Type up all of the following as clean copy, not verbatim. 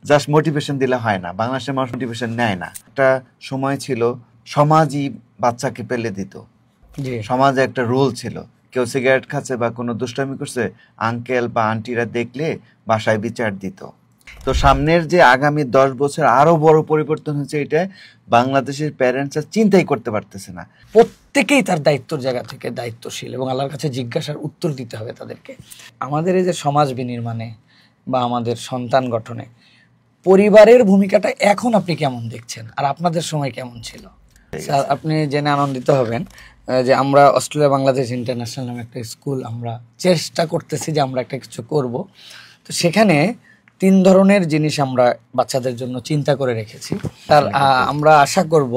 Just motivation দিলে হয় না, বাংলাদেশের মানুষ মোটিভেশন নেয় না। একটা সময় ছিল সমাজই বাচ্চাকে পেলে দিত, সমাজে একটা রুল ছিল, কেউ সিগারেট খাচ্ছে বা কোনো দুষ্টামি করছে আঙ্কেল বা আন্টিরা দেখলে বাসায় বিচার দিত। তো সামনের যে আগামী 10 বছর আরো বড় পরিবর্তন হচ্ছে, এটা বাংলাদেশের প্যারেন্টসরা চিন্তাই করতে পারতেছে না। প্রত্যেকেই তার দায়িত্বর জায়গা থেকে দায়িত্বশীল এবং আল্লাহর কাছে জিজ্ঞাসার উত্তর দিতে হবে তাদেরকে। আমাদের এই যে সমাজ বিনির্মাণে বা আমাদের সন্তান গঠনে পরিবারের ভূমিকাটা এখন আপনি কেমন দেখছেন, আর আপনাদের সময় কেমন ছিল? স্যার, আপনি জেনে আনন্দিত হবেন যে আমরা অস্ট্রেলিয়া বাংলাদেশ ইন্টারন্যাশনাল নামে একটা স্কুল আমরা চেষ্টা করতেছি যে আমরা একটা কিছু করব। তো সেখানে 3 ধরনের জিনিস আমরা বাচ্চাদের জন্য চিন্তা করে রেখেছি। তার আমরা আশা করব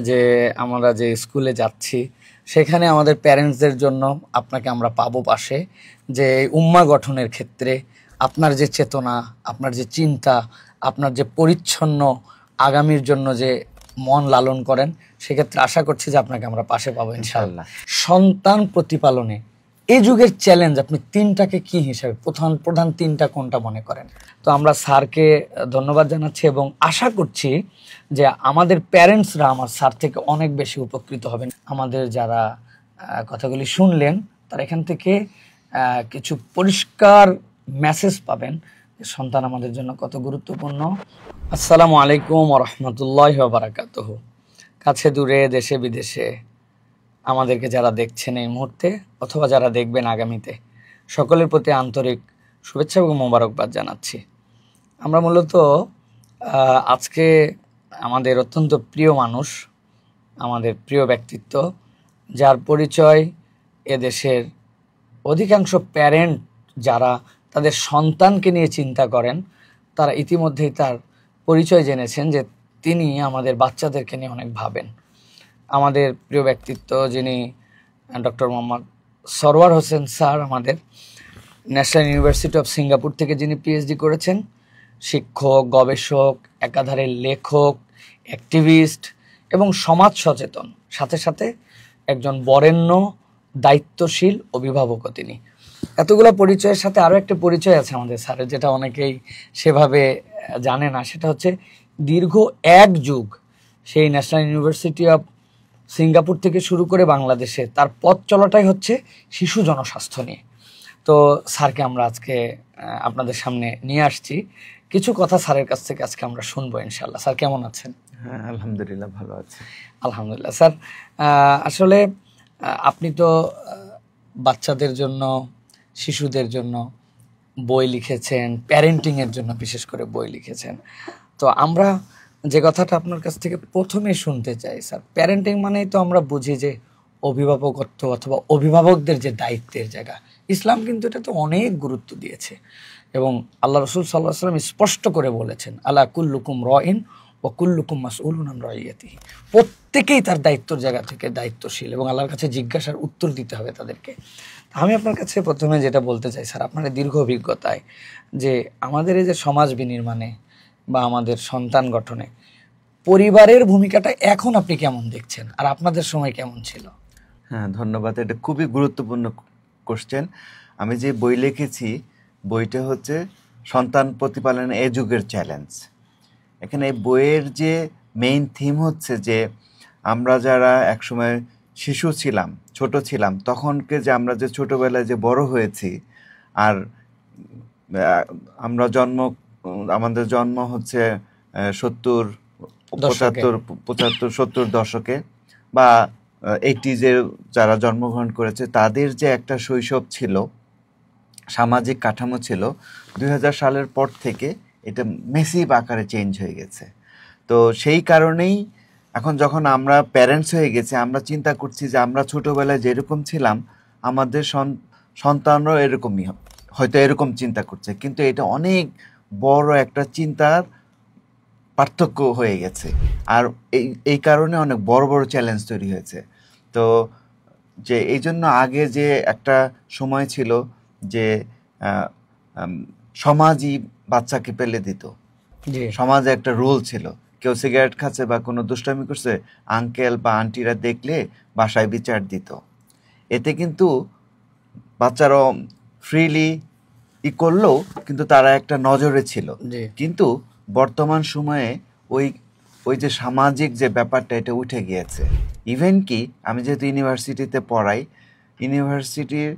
যে আমরা যে স্কুলে যাচ্ছি সেখানে আমাদের প্যারেন্টসদের জন্য আপনাকে আমরা পাবো পাশে, যে উম্মা গঠনের ক্ষেত্রে আপনার যে চেতনা, আপনার যে চিন্তা, আপনার যে পরিচ্ছন্ন আগামীর জন্য যে মন লালন করেন, সেক্ষেত্রে আশা করছি যে আপনাকে আমরা পাশে পাবো ইনশাআল্লাহ। সন্তান প্রতিপালনে এই যুগের চ্যালেঞ্জ আপনি 3টাকে কি হিসাবে প্রধান 3টা কোনটা মনে করেন? তো আমরা স্যারকে ধন্যবাদ জানাচ্ছি এবং আশা করছি যে আমাদের প্যারেন্টসরা আমার স্যার থেকে অনেক বেশি উপকৃত হবেন। আমাদের যারা কথাগুলি শুনলেন তারা এখান থেকে কিছু পরিষ্কার মেসেজ পাবেন যে সন্তান আমাদের জন্য কত গুরুত্বপূর্ণ। আসসালামু আলাইকুম ওয়া রাহমাতুল্লাহি ওয়া বারাকাতুহু। কাছে দূরে দেশে বিদেশে আমাদেরকে যারা দেখছেন এই মুহূর্তে অথবা যারা দেখবেন আগামীতে, সকলের প্রতি আন্তরিক শুভেচ্ছা এবং মোবারকবাদ জানাচ্ছি। আমরা মূলত আজকে আমাদের অত্যন্ত প্রিয় মানুষ, আমাদের প্রিয় ব্যক্তিত্ব, যার পরিচয় এদেশের অধিকাংশ প্যারেন্ট যারা তাদের সন্তানকে নিয়ে চিন্তা করেন তারা ইতিমধ্যেই তার পরিচয় জেনেছেন যে তিনি আমাদের বাচ্চাদেরকে নিয়ে অনেক ভাবেন। আমাদের প্রিয় ব্যক্তিত্ব যিনি ডক্টর মোহাম্মদ সরওয়ার হোসেন স্যার, আমাদের ন্যাশনাল ইউনিভার্সিটি অফ সিঙ্গাপুর থেকে যিনি পিএইচডি করেছেন, শিক্ষক, গবেষক, একাধারে লেখক, অ্যাক্টিভিস্ট এবং সমাজ সচেতন, সাথে সাথে একজন বরেণ্য দায়িত্বশীল অভিভাবকও তিনি। এতগুলো পরিচয়ের সাথে আরও একটা পরিচয় আছে আমাদের স্যারের, যেটা অনেকেই সেভাবে জানে না। সেটা হচ্ছে দীর্ঘ 1 যুগ সেই ন্যাশনাল ইউনিভার্সিটি অফ সিঙ্গাপুর থেকে শুরু করে বাংলাদেশে তার পথ চলাটাই হচ্ছে শিশু জনস্বাস্থ্য নিয়ে। তো স্যারকে আমরা আজকে আপনাদের সামনে নিয়ে আসছি, কিছু কথা স্যারের কাছ থেকে আজকে আমরা শুনবো ইনশাআল্লাহ। স্যার কেমন আছেন? হ্যাঁ, আলহামদুলিল্লাহ ভালো আছি। আলহামদুলিল্লাহ। স্যার, আসলে আপনি তো বাচ্চাদের জন্য, শিশুদের জন্য বই লিখেছেন, প্যারেন্টিংয়ের জন্য বিশেষ করে বই লিখেছেন। তো আমরা যে কথাটা আপনার কাছ থেকে প্রথমে শুনতে চাই স্যার, প্যারেন্টিং মানেই তো আমরা বুঝি যে অভিভাবকত্ব অথবা অভিভাবকদের যে দায়িত্বের জায়গা। ইসলাম কিন্তু এটা তো অনেক গুরুত্ব দিয়েছে এবং আল্লাহ রসুল সাল্লাল্লাহু আলাইহি ওয়াসাল্লাম স্পষ্ট করে বলেছেন, আলা কুল্লুকুম রাইন ওয়া কুল্লুকুম মাসউলুন আন রাইয়াতিহি। প্রত্যেকেই তার দায়িত্বর জায়গা থেকে দায়িত্বশীল এবং আল্লাহর কাছে জিজ্ঞাসার উত্তর দিতে হবে তাদেরকে। আমি আপনার কাছে প্রথমে যেটা বলতে চাই স্যার, আপনার দীর্ঘ অভিজ্ঞতায় যে আমাদের এই যে সমাজ বিনির্মাণে বা আমাদের সন্তান গঠনে পরিবারের ভূমিকাটা এখন আপনি কেমন দেখছেন, আর আপনাদের সময় কেমন ছিল? হ্যাঁ, ধন্যবাদ। এটা খুবই গুরুত্বপূর্ণ কোশ্চেন। আমি যে বই লিখেছি, বইটা হচ্ছে সন্তান প্রতিপালন এ যুগের চ্যালেঞ্জ। এখানে বইয়ের যে মেইন থিম হচ্ছে যে আমরা যারা একসময় শিশু ছিলাম, ছোট ছিলাম, তখনকে যে আমরা যে ছোটবেলায় যে বড় হয়েছি, আর আমরা আমাদের জন্ম হচ্ছে 70 দশকে বা 80s যারা জন্মগ্রহণ করেছে তাদের যে একটা শৈশব ছিল, সামাজিক কাঠামো ছিল, 2000 সালের পর থেকে এটা মেসিভ আকারে চেঞ্জ হয়ে গেছে। তো সেই কারণেই এখন যখন আমরা প্যারেন্টস হয়ে গেছি, আমরা চিন্তা করছি যে আমরা ছোটবেলায় যেরকম ছিলাম আমাদের সন্তানরাও এরকমই হয়তো এরকম চিন্তা করছে, কিন্তু এটা অনেক বড় একটা চিন্তার পার্থক্য হয়ে গেছে। আর এই কারণে অনেক বড় বড় চ্যালেঞ্জ তৈরি হয়েছে। তো যে এই জন্য আগে যে একটা সময় ছিল যে সমাজই বাচ্চাকে পেলে দিত, সমাজে একটা রুল ছিল, কেউ সিগারেট খাচ্ছে বা কোনো দুষ্টামি করছে আঙ্কেল বা আন্টিরা দেখলে বাসায় বিচার দিত। এতে কিন্তু বাচ্চারা ফ্রিলি করলেও কিন্তু তারা একটা নজরে ছিল। কিন্তু বর্তমান সময়ে ওই ওই যে সামাজিক যে ব্যাপারটা এটা উঠে গিয়েছে। ইভেন কি আমি যেহেতু ইউনিভার্সিটিতে পড়াই, ইউনিভার্সিটির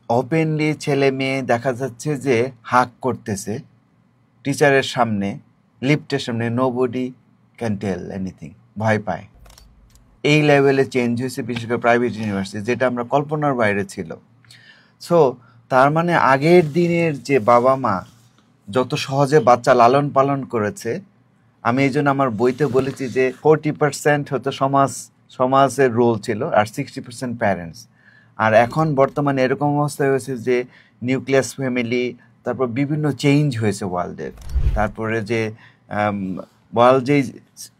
ওপেনলি ছেলে মেয়ে দেখা যাচ্ছে যে হাক করতেছে টিচারের সামনে, লিফটের সামনে, নোবডি ক্যান টেল এনিথিং, ভয় পায়। এই লেভেলে চেঞ্জ হয়েছে, বিশেষ করে প্রাইভেট ইউনিভার্সিটি, যেটা আমরা কল্পনার বাইরে ছিল। সো তার মানে আগের দিনের যে বাবা মা যত সহজে বাচ্চা লালন পালন করেছে, আমি এই জন্য আমার বইতে বলেছি যে 40% হয়তো সমাজের রোল ছিল আর 60% প্যারেন্টস। আর এখন বর্তমানে এরকম অবস্থা হয়েছে যে নিউক্লিয়াস ফ্যামিলি, তারপর বিভিন্ন চেঞ্জ হয়েছে ওয়ার্ল্ডের, তারপরে যে ওয়ার্ল্ড যেই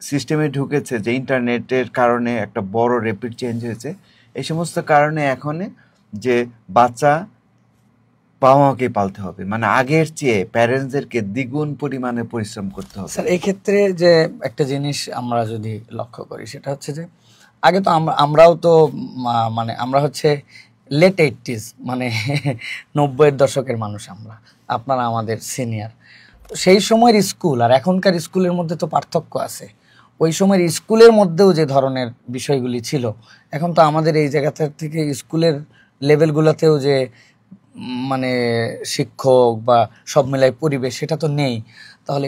সিস্টেমে ঢুকেছে, যে ইন্টারনেটের কারণে একটা বড় র্যাপিড চেঞ্জ হয়েছে। এই সমস্ত কারণে এখন যে বাচ্চা বাবা মাকে পালতে হবে, মানে আগের চেয়ে প্যারেন্টসদেরকে দ্বিগুণ পরিমাণে পরিশ্রম করতে হবে। স্যার, এই ক্ষেত্রে যে একটা জিনিস আমরা যদি লক্ষ্য করি সেটা হচ্ছে যে আগে তো আমরাও তো মানে আমরা হচ্ছে লেট 80s, মানে 90-এর দশকের মানুষ আমরা, আপনারা আমাদের সিনিয়র। সেই সময়ের স্কুল আর এখনকার স্কুলের মধ্যে তো পার্থক্য আছে। ওই সময়ের স্কুলের মধ্যেও যে ধরনের বিষয়গুলি ছিল, এখন তো আমাদের এই জায়গাটা থেকে স্কুলের লেভেলগুলোতেও যে মানে শিক্ষক বা সব মিলাই পরিবেশ, সেটা তো নেই। তাহলে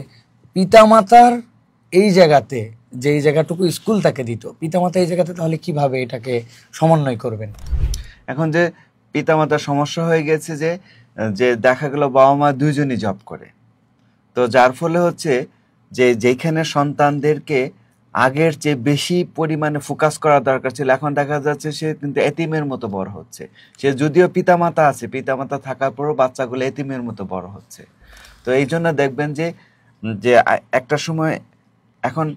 পিতামাতার এই জায়গাতে, যেই জায়গাটুকু স্কুল তাকে দিত, পিতামাতা এই জায়গাতে তাহলে কিভাবে এটাকে সমন্বয় করবেন? এখন যে পিতামাতার সমস্যা হয়ে গেছে যে যে দেখা গেল বাবা মা দুইজনই জব করে, তো যার ফলে হচ্ছে যে যেখানে সন্তানদেরকে আগের চেয়ে বেশি পরিমাণে ফোকাস করা দরকার ছিল, এখন দেখা যাচ্ছে সে কিন্তু এতিমের মতো বড় হচ্ছে। সে যদিও পিতামাতা আছে, পিতামাতা থাকার পরও বাচ্চাগুলো এতিমের মতো বড় হচ্ছে। তো এই জন্য দেখবেন যে যে একটা সময় এখন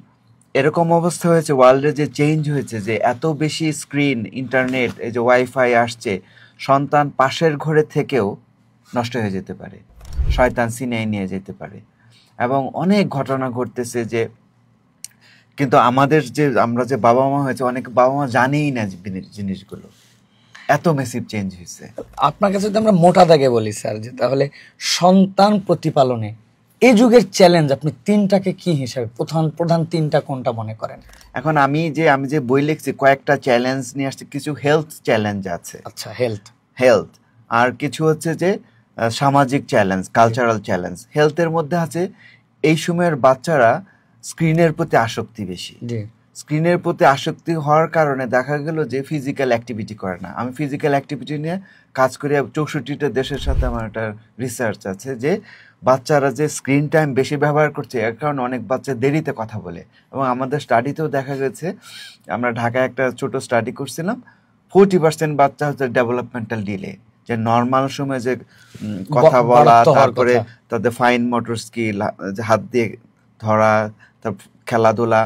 এরকম অবস্থা হয়েছে, ওয়ার্ল্ডে যে চেঞ্জ হয়েছে, যে এত বেশি স্ক্রিন, ইন্টারনেট, এই যে ওয়াইফাই আসছে, সন্তান পাশের ঘরে থেকেও নষ্ট হয়ে যেতে পারে, শয়তান সিনেই নিয়ে যেতে পারে, এবং অনেক ঘটনা ঘটতেছে। যে কিন্তু আমাদের যে আমরা যে বাবা মা হয়েছে, অনেক বাবা মা জানেই না জিনিসগুলো, এত মেসিভ চেঞ্জ হয়েছে। আপনার কাছে যদি আমরা মোটা দাগে বলি স্যার, যে তাহলে সন্তান প্রতিপালনে এই যুগের চ্যালেঞ্জ আপনি তিনটাকে কি হিসাবে প্রধান তিনটা কোনটা মনে করেন? এখন আমি যে বই লিখছি, কয়েকটা চ্যালেঞ্জ নিয়ে আসছি। কিছু হেলথ চ্যালেঞ্জ আছে, আচ্ছা, হেলথ, আর কিছু হচ্ছে যে সামাজিক চ্যালেঞ্জ, কালচারাল চ্যালেঞ্জ। হেলথের মধ্যে আছে এই সময়ের বাচ্চারা স্ক্রিনের প্রতি আসক্তি বেশি। স্ক্রিনের প্রতি আসক্তি হওয়ার কারণে দেখা গেল যে ফিজিক্যাল অ্যাক্টিভিটি করে না। আমি ফিজিক্যাল অ্যাক্টিভিটি নিয়ে কাজ করি, 64টা দেশের সাথে আমার একটা রিসার্চ আছে, যে বাচ্চারা যে স্ক্রিন টাইম বেশি ব্যবহার করছে, এর কারণে অনেক বাচ্চা দেরিতে কথা বলে। এবং আমাদের স্টাডিতেও দেখা গেছে, আমরা ঢাকায় একটা ছোট স্টাডি করছিলাম, 40% বাচ্চা হচ্ছে ডেভেলপমেন্টাল ডিলে, যে নর্মাল সময় যে কথা বলা, তারপরে তাদের ফাইন মোটর স্কিল, হাত দিয়ে ধরা, তারপর খেলাধুলা,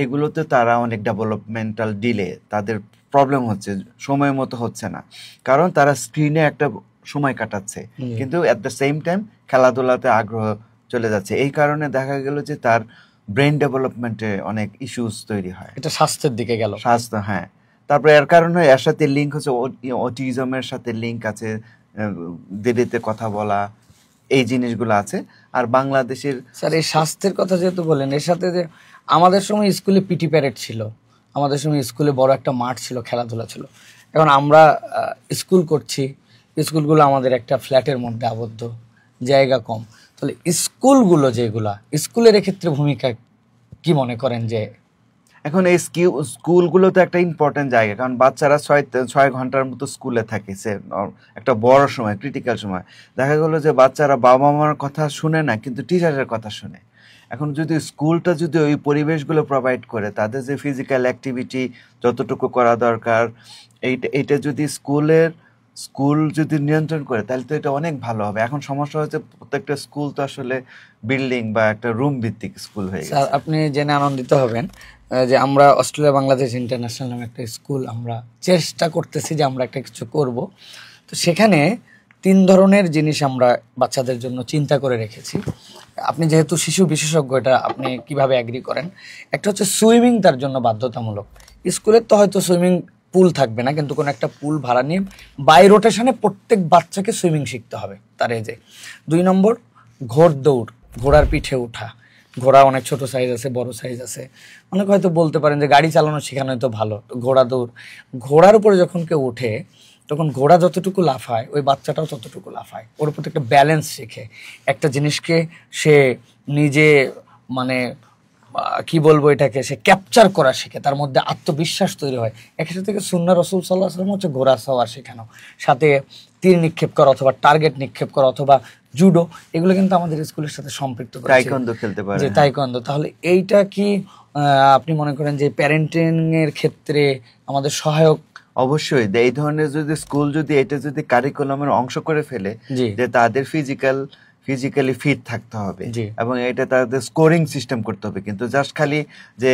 এগুলোতে তারা অনেক ডেভেলপমেন্টাল ডিলে, তাদের প্রবলেম হচ্ছে, সময় মতো হচ্ছে না, কারণ তারা স্ক্রিনে একটা সময় কাটাচ্ছে, কিন্তু অ্যাট দ্য সেম টাইম খেলাধুলাতে আগ্রহ চলে যাচ্ছে। এই কারণে দেখা গেল যে তার ব্রেন ডেভেলপমেন্টে অনেক ইস্যুস তৈরি হয়। এটা স্বাস্থ্যের দিকে গেল, স্বাস্থ্য, হ্যাঁ। তারপরে এর কারণে এর সাথে লিঙ্ক হচ্ছে অটিজমের সাথে লিঙ্ক আছে, দেরিতে কথা বলা, এই জিনিসগুলো আছে। আর বাংলাদেশের স্যার, এই স্বাস্থ্যের কথা যেহেতু বলেন, এর সাথে যে আমাদের সময় স্কুলে পিটি প্যারেড ছিল, আমাদের সময় স্কুলে বড় একটা মাঠ ছিল, খেলাধুলা ছিল। এখন আমরা স্কুল করছি, স্কুলগুলো আমাদের একটা ফ্ল্যাটের মধ্যে আবদ্ধ, জায়গা কম। তাহলে স্কুলগুলো যেগুলা, স্কুলের এক্ষেত্রে ভূমিকা কি মনে করেন? যে এখন এই স্কুলগুলো তো একটা ইম্পর্টেন্ট জায়গা, কারণ বাচ্চারা 6 ঘন্টার মতো স্কুলে থাকে, সে একটা বড় সময়, ক্রিটিক্যাল সময়। দেখা গেলো যে বাচ্চারা বাবা মার কথা শুনে না, কিন্তু টিচারের কথা শুনে। এখন যদি স্কুলটা যদি ওই পরিবেশগুলো প্রোভাইড করে, তাদের যে ফিজিক্যাল অ্যাক্টিভিটি যতটুকু করা দরকার, এইটা যদি স্কুল যদি নিয়ন্ত্রণ করে, তাহলে তো এটা অনেক ভালো হবে। এখন সমস্যা হচ্ছে প্রত্যেকটা স্কুল তো আসলে বিল্ডিং বা একটা রুম ভিত্তিক স্কুল হয়ে গেছে। স্যার, আপনি জেনে আনন্দিত হবেন যে আমরা অস্ট্রেলিয়া বাংলাদেশ ইন্টারন্যাশনাল নামে একটা স্কুল আমরা চেষ্টা করতেছি যে আমরা একটা কিছু করব। তো সেখানে 3 ধরনের জিনিস আমরা বাচ্চাদের জন্য চিন্তা করে রেখেছি। আপনি যেহেতু শিশু বিশেষজ্ঞ, এটা আপনি কিভাবে অ্যাগ্রি করেন? একটা হচ্ছে সুইমিং তার জন্য বাধ্যতামূলক। স্কুলের তো হয়তো সুইমিং পুল থাকবে না, কিন্তু কোনো একটা পুল ভাড়া নিয়ে বাই রোটেশনে প্রত্যেক বাচ্চাকে সুইমিং শিখতে হবে তার এজে। 2 নম্বর, ঘোড়দৌড়, ঘোড়ার পিঠে ওঠা। ঘোড়া অনেক ছোট সাইজ আছে, বড় সাইজ আছে। অনেকে হয়তো বলতে পারেন যে গাড়ি চালানো শেখানোই তো ভালো, ঘোড়া দৌড়। ঘোড়ার উপরে যখন কেউ ওঠে তখন ঘোড়া যতটুকু লাফায় ওই বাচ্চাটাও ততটুকু লাফায়, ওর উপর একটা ব্যালেন্স শেখে, একটা জিনিসকে সে নিজে মানে কি বলবো এটাকে সে ক্যাপচার করা শেখে, তার মধ্যে আত্মবিশ্বাস তৈরি হয়। একসাথে থেকে সুন্নাহ রাসূল সাল্লাল্লাহু আলাইহি ওয়াসাল্লাম হচ্ছে ঘোড়া সওয়ার শেখানো, সাথে তীর নিক্ষেপ করা অথবা টার্গেট নিক্ষেপ করা অথবা জুডো, এগুলো কিন্তু আমাদের স্কুলের সাথে সম্পৃক্ত করেছে। তাইকোয়ান্দো খেলতে পারে, যে তাইকোয়ান্দো। তাহলে এইটা কি আপনি মনে করেন যে প্যারেন্টিং এর ক্ষেত্রে আমাদের সহায়ক? অবশ্যই। এই ধরনের যদি স্কুল যদি এটা যদি কারিকুলামের অংশ করে ফেলে, যে তাদের ফিজিক্যালি ফিট থাকতে হবে এবং এটা তাদের স্কোরিং সিস্টেম করতে হবে, কিন্তু জাস্ট খালি যে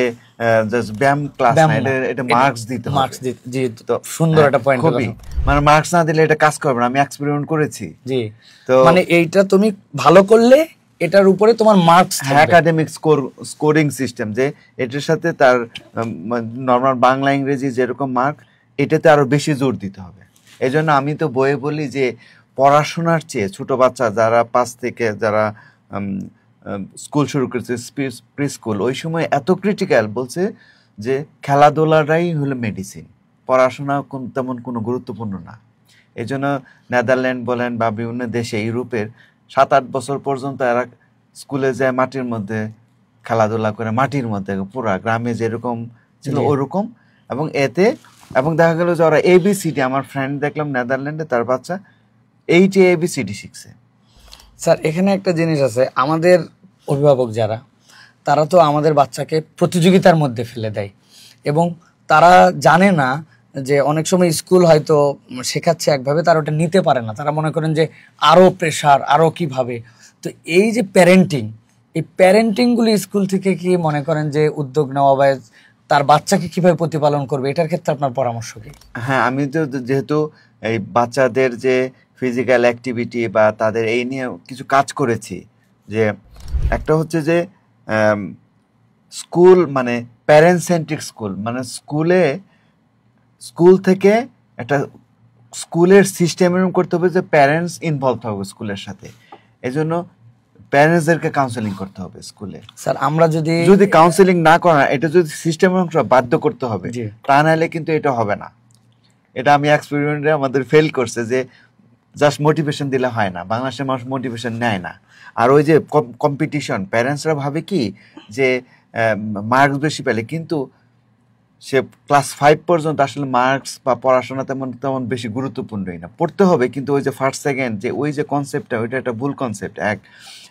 জাস্ট ব্যায়াম ক্লাস না, এটা মার্কস দিতে হবে। জি, তো সুন্দর একটা পয়েন্ট। খুবই, মানে মার্কস না দিলে এটা কাজ করবে না, আমি এক্সপেরিমেন্ট করেছি। জি, তো মানে এইটা তুমি ভালো করলে এটার উপরে তোমার মার্কস থাকবে, একাডেমিক স্কোরিং সিস্টেম, যে এটার সাথে তার নরমাল বাংলা ইংরেজি যেরকম মার্ক, এটাতে আরো বেশি জোর দিতে হবে। এই জন্য আমি তো বইয়ে বলি যে পড়াশোনার চেয়ে ছোট বাচ্চা যারা 5 থেকে যারা স্কুল শুরু করেছে, প্রি স্কুল, ওই সময় এত ক্রিটিক্যাল, বলছে যে খেলাধুলাটাই হলো মেডিসিন, পড়াশোনা তেমন কোনো গুরুত্বপূর্ণ না। এই জন্য নেদারল্যান্ড বলেন বা বিভিন্ন দেশে ইউরোপের 7-8 বছর পর্যন্ত এরা স্কুলে যায় মাটির মধ্যে খেলাধুলা করে, মাটির মধ্যে পুরা গ্রামে যেরকম ছিল ওরকম। এবং দেখা গেল যে ওরা ABCD, আমার ফ্রেন্ড দেখলাম নেদারল্যান্ডে, তার বাচ্চা 8 ABCD শিখছে। স্যার এখানে একটা জিনিস আছে, আমাদের অভিভাবক যারা, তারা তো আমাদের বাচ্চাকে প্রতিযোগিতার মধ্যে ফেলে দেয় এবং তারা জানে না যে অনেক সময় স্কুল হয়তো শেখাচ্ছে একভাবে, তারা ওটা নিতে পারে না, তারা মনে করেন যে আরো প্রেশার, আরো কিভাবে। তো এই যে এই প্যারেন্টিংগুলি স্কুল থেকে কি মনে করেন যে উদ্যোগ নেওয়া বা তার বাচ্চাকে কিভাবে প্রতিপালন করবে, এটার ক্ষেত্রে আপনার পরামর্শ কি? হ্যাঁ, আমি তো যেহেতু এই বাচ্চাদের যে ফিজিক্যাল অ্যাক্টিভিটি বা তাদের এই নিয়ে কিছু কাজ করেছি, যে একটা হচ্ছে যে স্কুল মানে প্যারেন্ট সেন্ট্রিক স্কুল, মানে স্কুল থেকে একটা স্কুলের সিস্টেম এরকম করতে হবে যে প্যারেন্টস ইনভলভ হবে স্কুলের সাথে। এই জন্য প্যারেন্টসদেরকে কাউন্সেলিং করতে হবে স্কুলে। স্যার আমরা যদি কাউন্সেলিং না করা, এটা যদি সিস্টেমের অংশ, বাধ্য করতে হবে, তা নাহলে কিন্তু এটা হবে না। এটা আমি এক্সপেরিমেন্টে আমাদের ফেল করছে, যে জাস্ট মোটিভেশন দিলে হয় না, বাংলাদেশের মানুষ মোটিভেশন নেয় না। আর ওই যে কম্পিটিশন, প্যারেন্টসরা ভাবে কি যে মার্কস বেশি পেলে, কিন্তু সে ক্লাস 5 পর্যন্ত আসলে মার্কস বা পড়াশোনা তেমন বেশি গুরুত্বপূর্ণই না। পড়তে হবে, কিন্তু ওই যে ফার্স্ট সেকেন্ড যে ওই যে কনসেপ্টটা, ওইটা একটা ভুল কনসেপ্ট।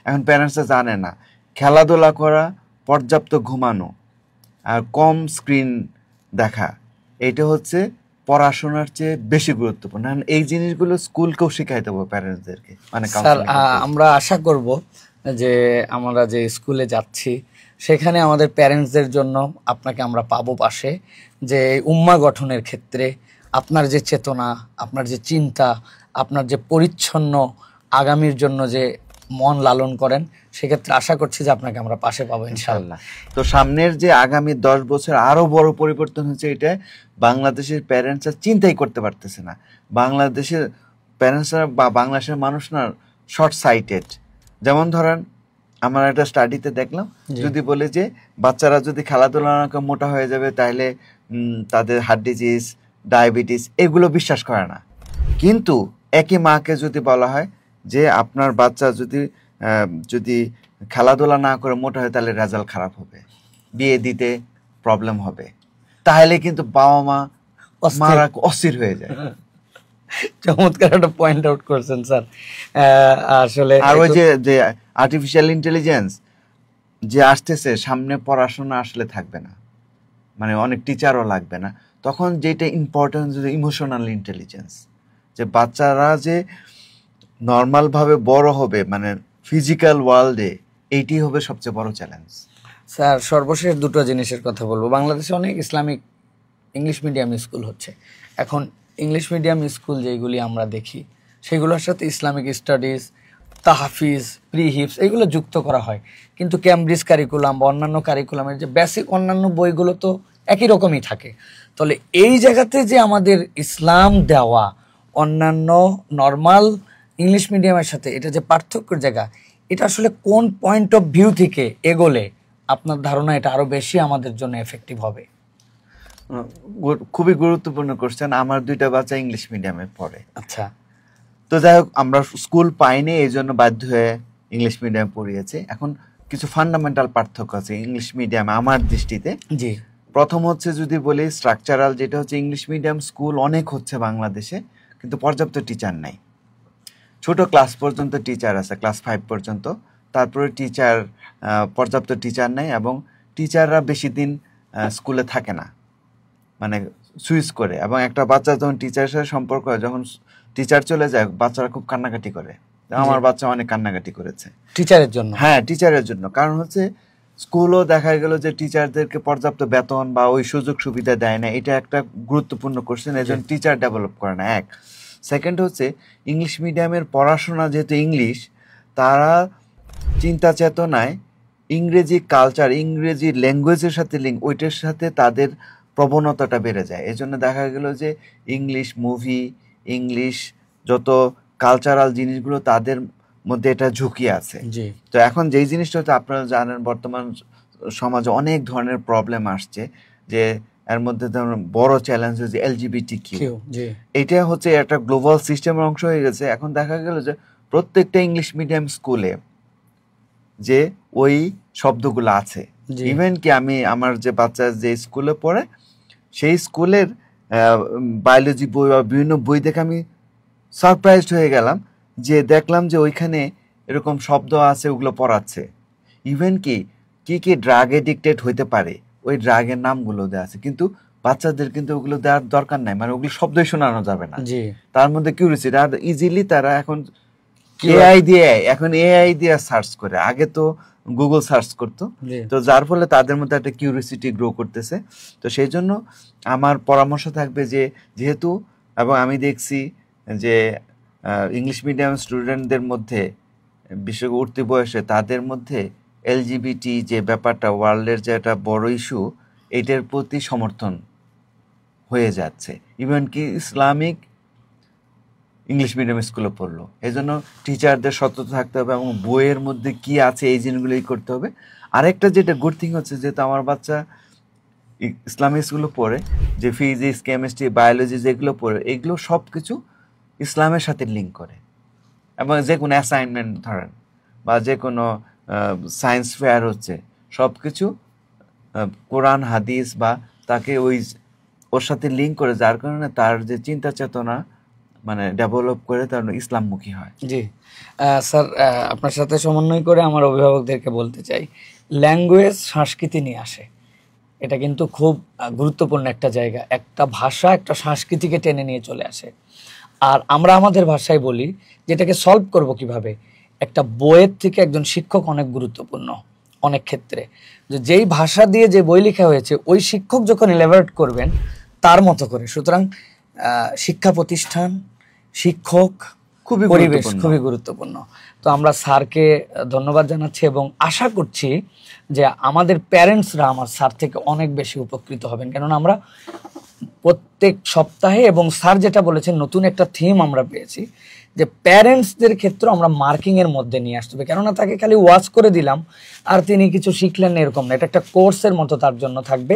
এখন প্যারেন্টসরা জানে না খেলাধুলা করা, পর্যাপ্ত ঘুমানো আর কম স্ক্রিন দেখা, এটা হচ্ছে পড়াশোনার চেয়ে বেশি গুরুত্বপূর্ণ। এই জিনিসগুলো স্কুলকেও শিখাইতে হবে প্যারেন্টসদেরকে। মানে স্যার আমরা আশা করব যে আমরা যে স্কুলে যাচ্ছি সেখানে আমাদের প্যারেন্টসদের জন্য আপনাকে আমরা পাবো পাশে, যে উম্মা গঠনের ক্ষেত্রে আপনার যে চেতনা, আপনার যে চিন্তা, আপনার যে পরিচ্ছন্ন আগামীর জন্য যে মন লালন করেন, সেক্ষেত্রে আশা করছি যে আপনাকে আমরা পাশে পাবো ইনশাআল্লাহ। তো সামনের যে আগামী 10 বছর আরো বড় পরিবর্তন হচ্ছে, এটা বাংলাদেশের প্যারেন্টসরা চিন্তাই করতে পারতেছে না। বাংলাদেশের প্যারেন্টসরা বা বাংলাদেশের মানুষ না শর্ট সাইটেড। যেমন ধরেন আমার একটা স্টাডিতে দেখলাম, যদি বলে যে বাচ্চারা যদি খেলাধুলা মোটা হয়ে যাবে তাহলে তাদের হার্ট ডিজিজ, ডায়াবেটিস এগুলো বিশ্বাস করে না। কিন্তু একই মাকে যদি বলা হয় যে আপনার বাচ্চা যদি খেলাধুলা না করে মোটা হয় তাহলে রেজাল্ট খারাপ হবে, বিয়ে দিতে প্রবলেম হবে, তাহলে কিন্তু বাবা মারা অস্থির হয়ে যায়। চমৎকার একটা পয়েন্ট আউট করছেন স্যার। আসলে আর ওই যে আর্টিফিশিয়াল ইন্টেলিজেন্স যে আসতেছে সামনে, পড়াশোনা আসলে থাকবে না, মানে অনেক টিচারও লাগবে না তখন। যেটা ইম্পর্টেন্ট যে ইমোশনাল ইন্টেলিজেন্স, যে বাচ্চারা যে নর্মাল ভাবে বড় হবে, মানে ফিজিক্যাল ওয়ার্ল্ডে, এইটি হবে সবচেয়ে বড় চ্যালেঞ্জ। স্যার সর্বশেষ দুটো জিনিসের কথা বলবো। বাংলাদেশে অনেক ইসলামিক ইংলিশ মিডিয়াম স্কুল হচ্ছে। এখন ইংলিশ মিডিয়াম স্কুল যেগুলি আমরা দেখি, সেগুলোর সাথে ইসলামিক স্টাডিজ, তাহফিজ, প্রি হিপস এগুলো যুক্ত করা হয়, কিন্তু ক্যামব্রিজ কারিকুলাম বা অন্যান্য কারিকুলামের যে বেসিক অন্যান্য বইগুলো তো একই রকমই থাকে। তাহলে এই জায়গাতে যে আমাদের ইসলাম দেওয়া অন্যান্য নর্মাল ইংলিশ মিডিয়ামের সাথে এটা যে পার্থক্যের জায়গা, এটা আসলে কোন পয়েন্ট অফ ভিউ থেকে এগোলে আপনার ধারণা এটা আরো বেশি আমাদের জন্য এফেক্টিভ হবে? খুবই গুরুত্বপূর্ণ কোশ্চেন। আমার 2টা বাচ্চা ইংলিশ মিডিয়ামে পড়ে। আচ্ছা। তো যাই হোক, আমরা স্কুল পাইনি, এই জন্য বাধ্য হয়ে ইংলিশ মিডিয়ামে পড়িয়েছি। এখন কিছু ফান্ডামেন্টাল পার্থক্য আছে ইংলিশ মিডিয়ামে আমার দৃষ্টিতে। জি। প্রথম হচ্ছে যদি বলি স্ট্রাকচারাল, যেটা হচ্ছে ইংলিশ মিডিয়াম স্কুল অনেক হচ্ছে বাংলাদেশে, কিন্তু পর্যাপ্ত টিচার নাই। ছোট ক্লাস পর্যন্ত টিচার আছে, ক্লাস 5 পর্যন্ত, তারপরে পর্যাপ্ত টিচার নেই, এবং টিচাররা বেশি দিন স্কুলে থাকে না, মানে সুইচ করে। এবং একটা বাচ্চা যখন টিচারের সাথে সম্পর্ক হয়, যখন টিচার চলে যায়, বাচ্চারা খুব কান্নাকাটি করে। আমার বাচ্চা অনেক কান্নাকাটি করেছে টিচারের জন্য। হ্যাঁ, টিচারের জন্য। কারণ হচ্ছে স্কুলও দেখা গেল যে টিচারদেরকে পর্যাপ্ত বেতন বা ওই সুযোগ সুবিধা দেয় না। এটা একটা গুরুত্বপূর্ণ কোশ্চেন, এজন্য টিচার ডেভেলপ করে না। এক। সেকেন্ড হচ্ছে ইংলিশ মিডিয়ামের পড়াশোনা যেহেতু ইংলিশ, তারা চিন্তা চেতনায় ইংরেজি কালচার, ইংরেজি ল্যাঙ্গুয়েজের সাথে ওইটার সাথে তাদের প্রবণতাটা বেড়ে যায়। এজন্য দেখা গেল যে ইংলিশ মুভি, ইংলিশ যত কালচারাল জিনিসগুলো, তাদের মধ্যে এটা ঝুঁকি আছে। তো এখন যেই জিনিসটা হচ্ছে, আপনারা জানেন বর্তমান সমাজে অনেক ধরনের প্রবলেম আসছে, যে এর মধ্যে ধরুন বড় চ্যালেঞ্জ হচ্ছে LGBTQ। এটা হচ্ছে একটা গ্লোবাল সিস্টেমের অংশ হয়ে গেছে। এখন দেখা গেল যে প্রত্যেকটা ইংলিশ মিডিয়াম স্কুলে যে ওই শব্দগুলো আছে। ইভেন কি আমি আমার যে বাচ্চা যে স্কুলে পড়ে, সেই স্কুলের বায়োলজি বই বা বিভিন্ন বই দেখে আমি সারপ্রাইজড হয়ে গেলাম, যে দেখলাম যে ওইখানে এরকম শব্দ আছে, ওগুলো পড়াচ্ছে। ইভেন কি কি ড্রাগ এডিক্টেড হইতে পারে, ওই ড্রাগের নামগুলো দেওয়া আছে, কিন্তু বাচ্চাদের কিন্তু ওগুলো দেওয়ার দরকার নাই, মানে ওগুলো শব্দই শোনানো যাবে না। তার মধ্যে কিউরিয়াসিটি, আর ইজিলি তারা এখন এআই দিয়ে সার্চ করে। আগে তো গুগল সার্চ করতো, তো যার ফলে তাদের মধ্যে একটা কিউরিয়াসিটি গ্রো করতেছে। তো সেই জন্য আমার পরামর্শ থাকবে যে, যেহেতু এবং আমি দেখছি যে ইংলিশ মিডিয়াম স্টুডেন্টদের মধ্যে, বিশেষ করে উঠতি বয়সে, তাদের মধ্যে LGBT যে ব্যাপারটা ওয়ার্ল্ডের যে একটা বড় ইস্যু, এটার প্রতি সমর্থন হয়ে যাচ্ছে। ইভেন কি ইসলামিক ইংলিশ মিডিয়াম স্কুলে পড়লো। এই জন্য টিচারদের সতর্ক থাকতে হবে, এবং বইয়ের মধ্যে কি আছে এই জিনিসগুলোই করতে হবে। আরেকটা যেটা গুড থিং হচ্ছে, যেহেতু আমার বাচ্চা ইসলামিক স্কুলে পড়ে, যে ফিজিক্স, কেমিস্ট্রি, বায়োলজি যেগুলো পড়ে, এগুলো সব কিছু ইসলামের সাথে লিঙ্ক করে। এবং যে কোনো অ্যাসাইনমেন্ট ধরেন, বা যে কোনো সায়েন্স ফেয়ার হচ্ছে, সব কিছু কোরআন, হাদিস বা তাকে ওর সাথে লিঙ্ক করে, যার কারণে তার যে চিন্তা চেতনা মানে ডেভেলপ করে, তার ইসলামমুখী হয়। জি স্যার, আপনার সাথে সমন্বয় করে আমার অভিভাবকদেরকে বলতে চাই, ল্যাঙ্গুয়েজ সংস্কৃতি নিয়ে আসে। এটা কিন্তু খুব গুরুত্বপূর্ণ একটা জায়গা। একটা ভাষা একটা সংস্কৃতিকে টেনে নিয়ে চলে আসে। আর আমরা আমাদের ভাষায় বলি, যেটাকে সলভ করব কিভাবে। একটা বইয়ের থেকে একজন শিক্ষক অনেক গুরুত্বপূর্ণ অনেক ক্ষেত্রে। যেই ভাষা দিয়ে যে বই লেখা হয়েছে, ওই শিক্ষক যখন এলাবোরেট করবেন তার মতো করে। সুতরাং শিক্ষা প্রতিষ্ঠান, শিক্ষক, পরিবেশ খুবই গুরুত্বপূর্ণ। তো আমরা স্যারকে ধন্যবাদ জানাচ্ছি, এবং আশা করছি যে আমাদের প্যারেন্টসরা আমার স্যার থেকে অনেক বেশি উপকৃত হবেন। কেননা আমরা প্রত্যেক সপ্তাহে, এবং স্যার যেটা বলেছেন, নতুন একটা থিম আমরা পেয়েছি, যে প্যারেন্টসদের ক্ষেত্রে আমরা মার্কিং এর মধ্যে নিয়ে আসতে হবে। কেননা তাকে খালি ওয়াচ করে দিলাম আর তিনি কিছু শিখলেন না, এরকম না। এটা একটা কোর্সের মতো তার জন্য থাকবে।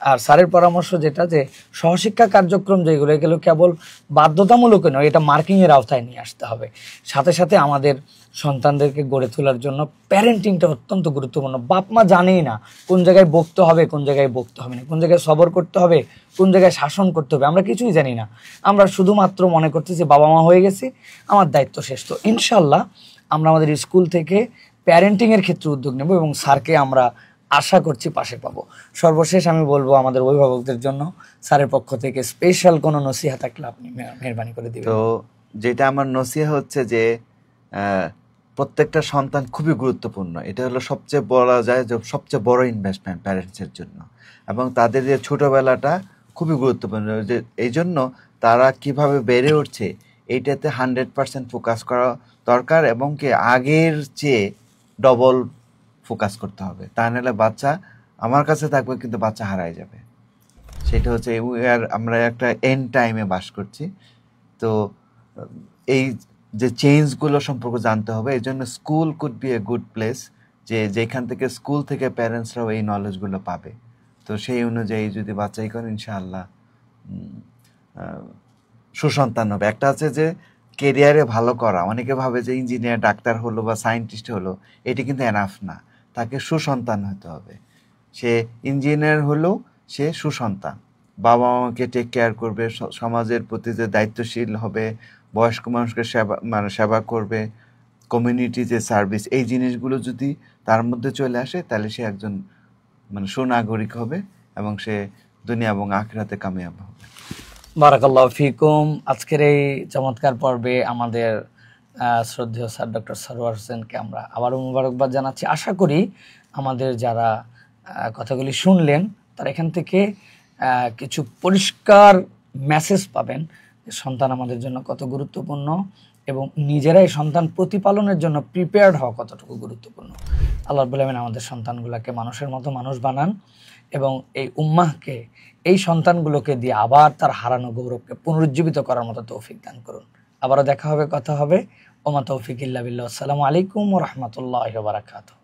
আর স্যারের পরামর্শ যেটা, যে সহশিক্ষা কার্যক্রম যেগুলো, এগুলো কেবল বাধ্যতামূলক নয়, এটা মার্কিং এর আওতায় নিয়ে আসতে হবে। সাথে সাথে আমাদের সন্তানদেরকে গড়ে তোলার জন্য প্যারেন্টিংটা অত্যন্ত গুরুত্বপূর্ণ। বাপ মা জানেই না কোন জায়গায় বকতে হবে, কোন জায়গায় বকতে হবে না, কোন জায়গায় সবর করতে হবে, কোন জায়গায় শাসন করতে হবে, আমরা কিছুই জানি না। আমরা শুধুমাত্র মনে করতেছি বাবা মা হয়ে গেছি, আমার দায়িত্ব শেষ। তো ইনশাল্লাহ আমরা আমাদের স্কুল থেকে প্যারেন্টিংয়ের ক্ষেত্রে উদ্যোগ নেব, এবং স্যারকে আমরা আশা করছি পাশে পাবো। সর্বশেষ আমি বলবো আমাদের অভিভাবকদের জন্য স্যারের পক্ষ থেকে স্পেশাল কোনো নসিহা থাকলে আপনি মেহরবানি করে দিবেন। তো যেটা আমার নসিহা হচ্ছে যে, প্রত্যেকটা সন্তান খুবই গুরুত্বপূর্ণ। এটা হলো সবচেয়ে বলা যায় যে সবচেয়ে বড় ইনভেস্টমেন্ট প্যারেন্টসের জন্য, এবং তাদের যে ছোটবেলাটা খুবই গুরুত্বপূর্ণ। যে এই জন্য তারা কিভাবে বেড়ে উঠছে, এইটাতে 100% ফোকাস করা দরকার, এবং কি আগের চেয়ে ডবল ফোকাস করতে হবে। তা নাহলে বাচ্চা আমার কাছে থাকবে, কিন্তু বাচ্চা হারায় যাবে। সেটা হচ্ছে আমরা একটা এন্ড টাইমে বাস করছি। তো এই যে চেঞ্জগুলো সম্পর্কে জানতে হবে। এই জন্য school could B a good place, যেখান থেকে স্কুল থেকে প্যারেন্টসরাও এই নলেজগুলো পাবে। তো সেই অনুযায়ী যদি বাছাই করেন ইনশাআল্লাহ সুসন্তান হবে। একটা আছে যে কেরিয়ারে ভালো করা, অনেকে ভাবে যে ইঞ্জিনিয়ার, ডাক্তার হলো বা সায়েন্টিস্ট হলো এটি কিন্তু এনাফ না, তাকে সুসন্তান হতে হবে। সে ইঞ্জিনিয়ার হলেও সে সুসন্তান, বাবা মাকে টেক কেয়ার করবে, সমাজের প্রতি যে দায়িত্বশীল হবে, বয়স্ক মানুষকে সেবা করবে, কমিউনিটি যে সার্ভিস, এই জিনিসগুলো যদি তার মধ্যে চলে আসে তাহলে সে একজন সুনাগরিক হবে এবং সে দুনিয়া এবং আখিরাতে কামিয়াব হবে। বারাকাল্লাহু ফিকুম। আজকের এই চমৎকার পর্বে আমাদের শ্রদ্ধেয় স্যার ডক্টর সরওয়ার হোসেনকে আমরা আবারও মোবারকবাদ জানাচ্ছি। আশা করি আমাদের যারা কথাগুলি শুনলেন তারা এখান থেকে কিছু পরিষ্কার মেসেজ পাবেন যে সন্তান আমাদের জন্য কত গুরুত্বপূর্ণ এবং নিজেরাই সন্তান প্রতিপালনের জন্য প্রিপেয়ার্ড হওয়া কতটুকু গুরুত্বপূর্ণ। আল্লাহ রাব্বুল আলামিন আমাদের সন্তানগুলোকে মানুষের মতো মানুষ বানান এবং এই উম্মাহকে, এই সন্তানগুলোকে দিয়ে আবার তার হারানো গৌরবকে পুনরুজ্জীবিত করার মতো তৌফিক দান করুন। আবারও দেখা হবে, কথা হবে। ওমা তৌফিক ইল্লা বিল্লাহ। আসসালামু আলাইকুম ওয়া রাহমাতুল্লাহি ওয়া বারাকাতুহু।